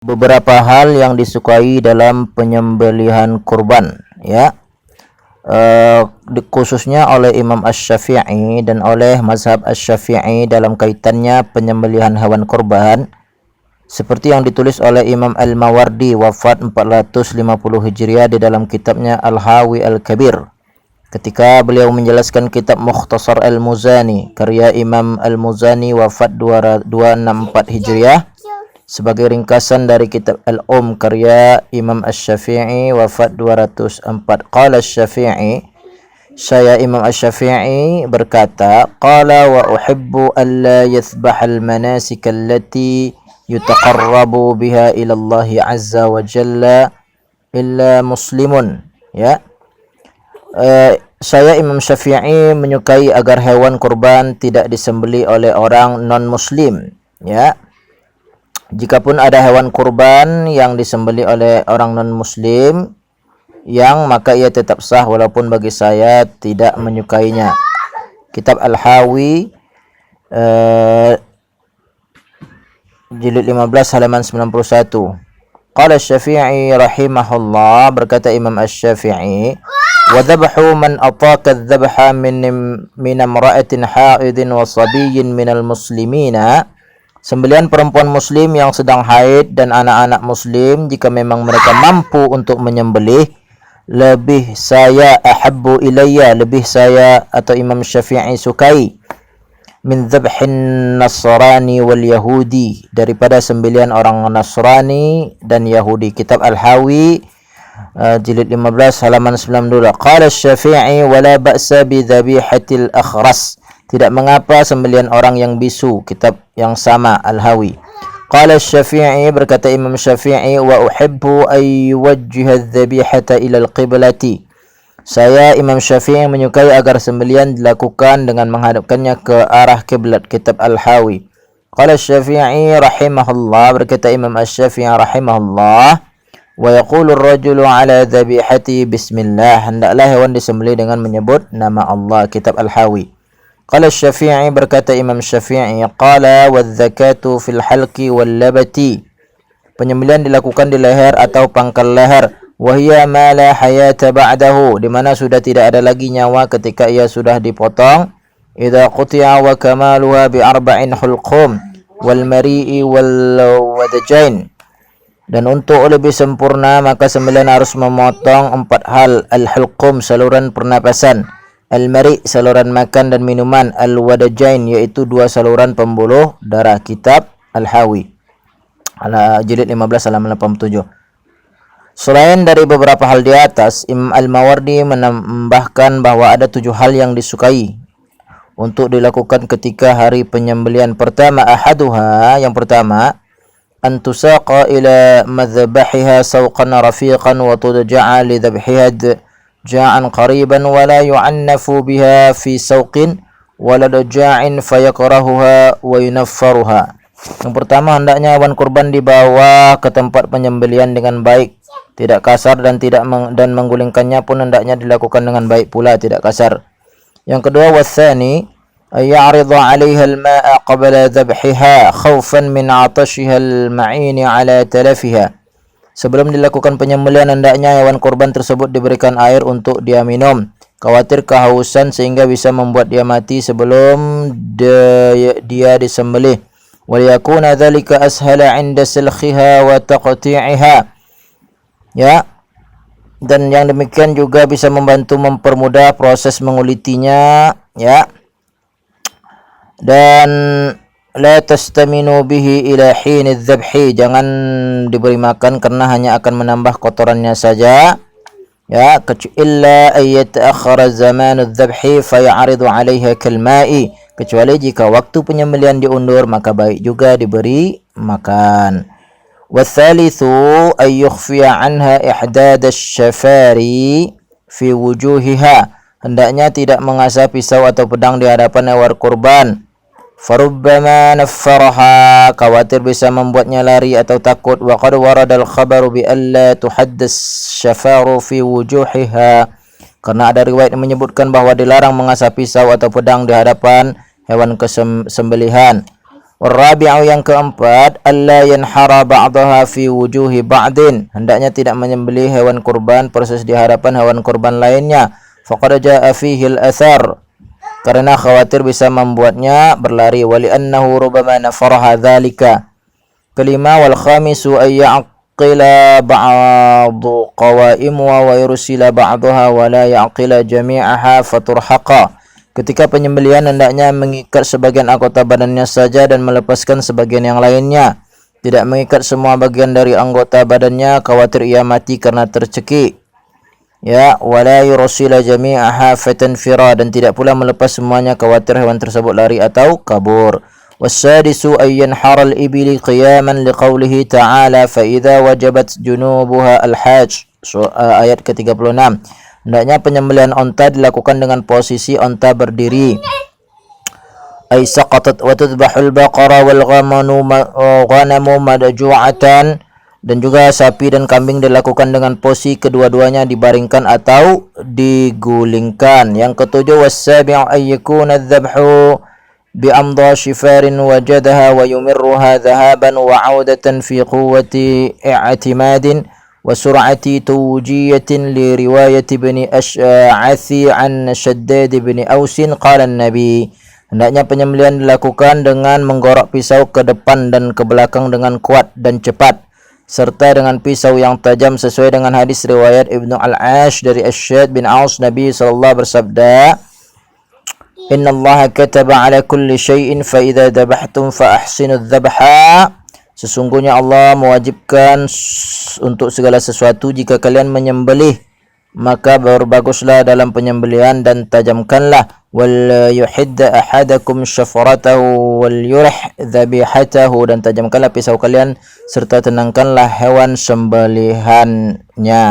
Beberapa hal yang disukai dalam penyembelihan kurban, ya. Khususnya oleh Imam Asy-Syafi'i dan oleh mazhab Asy-Syafi'i dalam kaitannya penyembelihan hewan kurban, seperti yang ditulis oleh Imam Al-Mawardi wafat 450 Hijriah di dalam kitabnya Al-Hawi Al-Kabir, ketika beliau menjelaskan kitab Mukhtasar Al-Muzani karya Imam Al-Muzani wafat 264 Hijriah, sebagai ringkasan dari kitab karya Imam Asy-Syafi'i wafat 204. Qala Asy-Syafi'i, saya Imam Asy-Syafi'i berkata, qala wa uhibbu an la yathbaha al-manasik allati yutaqarrabu biha ila Allah azza wa jalla illa muslimun, ya. Saya Imam Syafi'i menyukai agar hewan kurban tidak disembeli oleh orang non muslim, ya. Jikapun ada hewan kurban yang disembeli oleh orang non-muslim, maka ia tetap sah walaupun bagi saya tidak menyukainya. Kitab Al-Hawi jilid 15 halaman 91. Qala Asy-Syafi'i rahimahullah, berkata Imam Asy-Syafi'i, wa dhabhu man ataka adh-dhabha min imra'atin haidin wa sabiyyin minal muslimina, sembelihan perempuan muslim yang sedang haid dan anak-anak muslim, jika memang mereka mampu untuk menyembelih, lebih saya atau Imam Syafi'i sukai min dzabhin nasrani wal yahudi, daripada sembelihan orang Nasrani dan Yahudi. Kitab Al-Hawi jilid 15 halaman 92. Qala Asy-Syafi'i wala ba'sa bi dhabihatil akhras, tidak mengapa sembelihan orang yang bisu. Kitab yang sama Al-Hawi. Qala Asy-Syafi'i, berkata Imam Syafi'i, wa uhibbu ay yuwajjiha adh-dhabihata ila al-qiblati, saya Imam Syafi'i menyukai agar sembelihan dilakukan dengan menghadapkannya ke arah kiblat. Kitab Al-Hawi. Qala Asy-Syafi'i rahimahullah, berkata Imam Asy-Syafi'i rahimahullah, wa yaqulu ar-rajulu ala dhabihati bismillah, hendaklah hewan disembelih dengan menyebut nama Allah. Kitab Al-Hawi. Qala Asy-Syafi'i, berkata Imam Syafi'i, qala wadh-zakatu fil halqi wal labati, penyembelihan dilakukan di leher atau pangkal leher, wa hiya ma la hayata ba'dahu, di mana sudah tidak ada lagi nyawa ketika ia sudah dipotong. Idza quti'a wa kamaluha bi arba'in hulqum wal mari'i wal wadajain, dan untuk lebih sempurna maka sembelihan harus memotong 4 hal: al-hulqum, saluran pernapasan; al-mari', saluran makan dan minuman; al-wadajain, yaitu 2 saluran pembuluh darah. Kitab Al-Hawi jilid 15 halaman 87. Selain dari beberapa hal di atas, Imam Al-Mawardi menambahkan bahwa ada 7 hal yang disukai untuk dilakukan ketika hari penyembelihan. Pertama, ahaduha, yang pertama, an tusaqa ila madhbahiha sawqan rafiqan wa tudja'a li dhabhiha ja'an qariban wa la yu'annafu biha fi sawqin wa la ja'in fayakrahuha wa yunaffaruha. Yang pertama, hendaknya hewan kurban dibawa ke tempat penyembelihan dengan baik, tidak kasar, dan dan menggulingkannya pun hendaknya dilakukan dengan baik pula, tidak kasar. Yang kedua, watsani ya'ridu 'alaiha al-ma'a qabla dhabhiha khawfan min 'atashiha al-ma'in 'ala talafiha, sebelum dilakukan penyembelihan hendaknya hewan kurban tersebut diberikan air untuk dia minum, khawatir kehausan sehingga bisa membuat dia mati sebelum dia disembelih. Wa yakuna dzalika ashala 'inda silkhiha wa taqti'iha, ya, dan yang demikian juga bisa membantu mempermudah proses mengulitinya, ya. Dan la tastaminu bihi ila hin adh-dhabhi, jangan diberi makan karena hanya akan menambah kotorannya saja, ya. Illa ay yata'akhkhara zamanu adh-dhabhi fa ya'ridu 'alaiha kalma'i, kecuali jika waktu penyembelihan diundur maka baik juga diberi makan. Watsalitsu ay yukhfiya 'anha ihdad asy-syafari fi wujuhiha, hendaknya tidak mengasah pisau atau pedang di hadapan hewan kurban. Farubbama naffaraha, khawatir bisa membuatnya lari atau takut. Wa qad warada al-khabaru bi alla tuhaddas syafaru fi wujuhiha, karena ada riwayat yang menyebutkan bahwa dilarang mengasah pisau atau pedang di hadapan hewan kesembelihan. Warabi'u yang keempat, alla yanhara ba'daha fi wujuhi ba'din. Hendaknya tidak menyembelih hewan kurban proses di hadapan hewan kurban lainnya. Faqad jaa'a fihi al-athar. Karena khawatir bisa membuatnya berlari. Wa li'annahu rubbama nafaraha dzalika. Kelima, wal khamisu ay ya'qila ba'du qawaimuha wa yursila ba'daha wa la ya'qila jami'aha faturhaqa. Ketika penyembelihan hendaknya mengikat sebagian anggota badannya saja dan melepaskan sebagian yang lainnya. Tidak mengikat semua bagian dari anggota badannya, khawatir ia mati karena tercekik. Ya, wala yursila jami'aha fatanfira, dan tidak pula melepas semuanya, khawatir hewan tersebut lari atau kabur. Wasadisu ay yanhara al-ibili qiyaman liqaulihi ta'ala fa idza wajabat junubuha al-hajj. Ayat ke-36. Hendaknya penyembelihan onta dilakukan dengan posisi onta berdiri. Ay saqatat wa tudbahul baqara wal ghanamu madju'atan, dan juga sapi dan kambing dilakukan dengan posisi kedua-duanya dibaringkan atau digulingkan. Yang ketujuh, was-sabi'u ay yakuna adh-dhabhu bi amdha shifarin wajadaha wa yumirruha dhahaban wa 'audatan fi quwwati i'timadin وسرعة توجية لرواية بن أشعث عن شداد بن أوس قال النبي. Hendaknya penyembelihan dilakukan dengan menggorok pisau ke depan dan ke belakang dengan kuat dan cepat, serta dengan pisau yang tajam sesuai dengan hadis riwayat Ibnu Al-Ash dari Asyad bin Aus. Nabi sallallahu bersabda, Inna Allah kataba ala kulli syai'in fa idza dabahtum fa ahsinu dzabha. Sesungguhnya Allah mewajibkan untuk segala sesuatu, jika kalian menyembelih maka berbaguslah dalam penyembelihan dan tajamkanlah. Wal yuhidda ahadakum syafratahu wal yurih dzabihatahu, dan tajamkanlah pisau kalian serta tenangkanlah hewan sembelihannya.